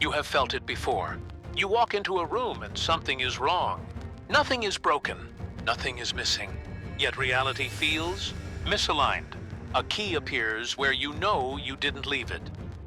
You have felt it before. You walk into a room and something is wrong. Nothing is broken. Nothing is missing. Yet reality feels misaligned. A key appears where you know you didn't leave it.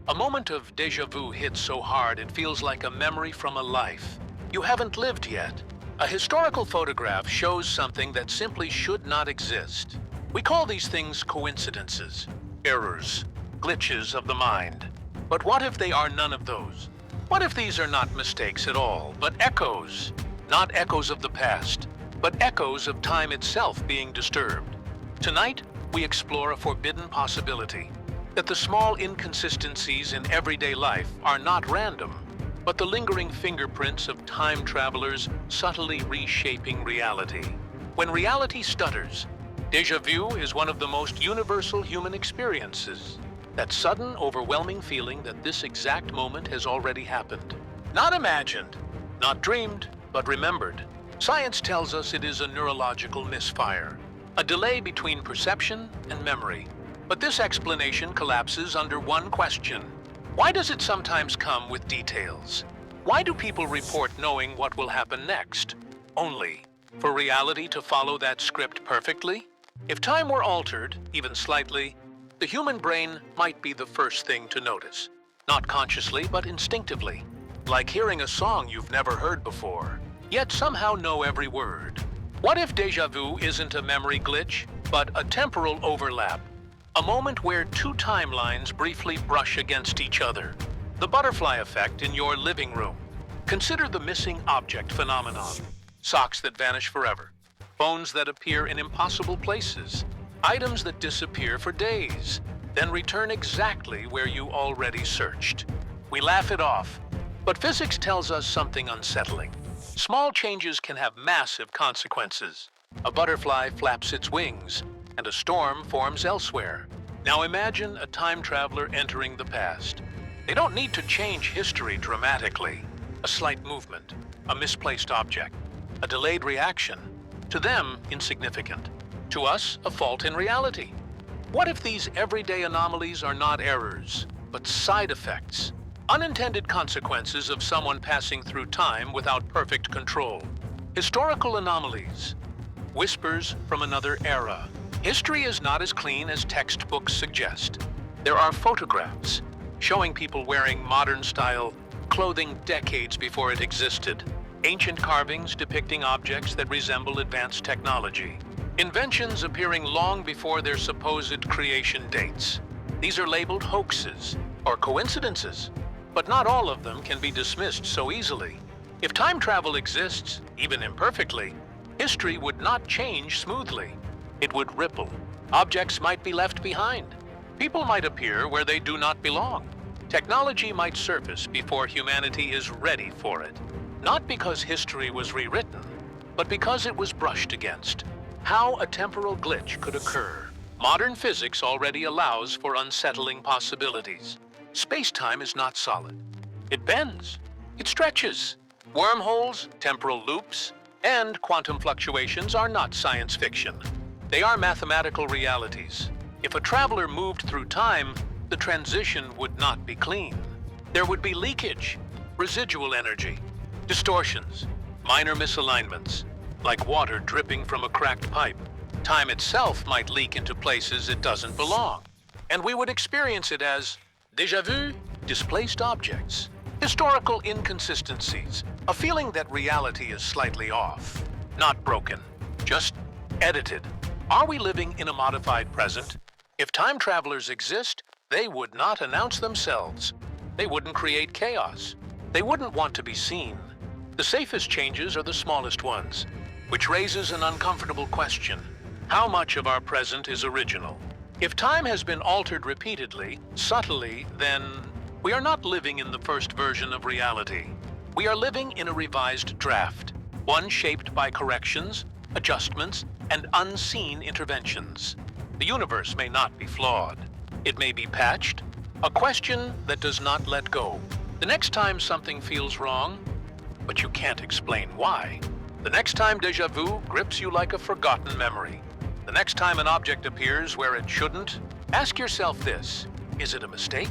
A moment of déjà vu hits so hard it feels like a memory from a life you haven't lived yet. A historical photograph shows something that simply should not exist. We call these things coincidences, errors, glitches of the mind. But what if they are none of those? What if these are not mistakes at all, but echoes? Not echoes of the past, but echoes of time itself being disturbed. Tonight, we explore a forbidden possibility, that the small inconsistencies in everyday life are not random, but the lingering fingerprints of time travelers subtly reshaping reality. When reality stutters, déjà vu is one of the most universal human experiences. That sudden, overwhelming feeling that this exact moment has already happened. Not imagined, not dreamed, but remembered. Science tells us it is a neurological misfire, a delay between perception and memory. But this explanation collapses under one question. Why does it sometimes come with details? Why do people report knowing what will happen next? Only for reality to follow that script perfectly? If time were altered, even slightly, the human brain might be the first thing to notice. Not consciously, but instinctively. Like hearing a song you've never heard before, yet somehow know every word. What if déjà vu isn't a memory glitch, but a temporal overlap? A moment where two timelines briefly brush against each other. The butterfly effect in your living room. Consider the missing object phenomenon. Socks that vanish forever. Phones that appear in impossible places. Items that disappear for days, then return exactly where you already searched. We laugh it off, but physics tells us something unsettling. Small changes can have massive consequences. A butterfly flaps its wings, and a storm forms elsewhere. Now imagine a time traveler entering the past. They don't need to change history dramatically. A slight movement, a misplaced object, a delayed reaction. To them, insignificant. To us, a fault in reality. What if these everyday anomalies are not errors, but side effects? Unintended consequences of someone passing through time without perfect control. Historical anomalies. Whispers from another era. History is not as clean as textbooks suggest. There are photographs showing people wearing modern-style clothing decades before it existed. Ancient carvings depicting objects that resemble advanced technology. Inventions appearing long before their supposed creation dates. These are labeled hoaxes or coincidences, but not all of them can be dismissed so easily. If time travel exists, even imperfectly, history would not change smoothly. It would ripple. Objects might be left behind. People might appear where they do not belong. Technology might surface before humanity is ready for it. Not because history was rewritten, but because it was brushed against. How a temporal glitch could occur. Modern physics already allows for unsettling possibilities. Space-time is not solid. It bends. It stretches. Wormholes, temporal loops, and quantum fluctuations are not science fiction. They are mathematical realities. If a traveler moved through time, the transition would not be clean. There would be leakage, residual energy, distortions, minor misalignments, like water dripping from a cracked pipe. Time itself might leak into places it doesn't belong, and we would experience it as déjà vu, displaced objects, historical inconsistencies, a feeling that reality is slightly off, not broken, just edited. Are we living in a modified present? If time travelers exist, they would not announce themselves. They wouldn't create chaos. They wouldn't want to be seen. The safest changes are the smallest ones, which raises an uncomfortable question. How much of our present is original? If time has been altered repeatedly, subtly, then we are not living in the first version of reality. We are living in a revised draft, one shaped by corrections, adjustments, and unseen interventions. The universe may not be flawed. It may be patched, a question that does not let go. The next time something feels wrong, but you can't explain why. The next time déjà vu grips you like a forgotten memory. The next time an object appears where it shouldn't, ask yourself this: is it a mistake?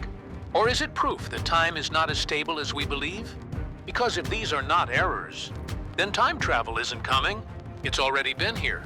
Or is it proof that time is not as stable as we believe? Because if these are not errors, then time travel isn't coming. It's already been here.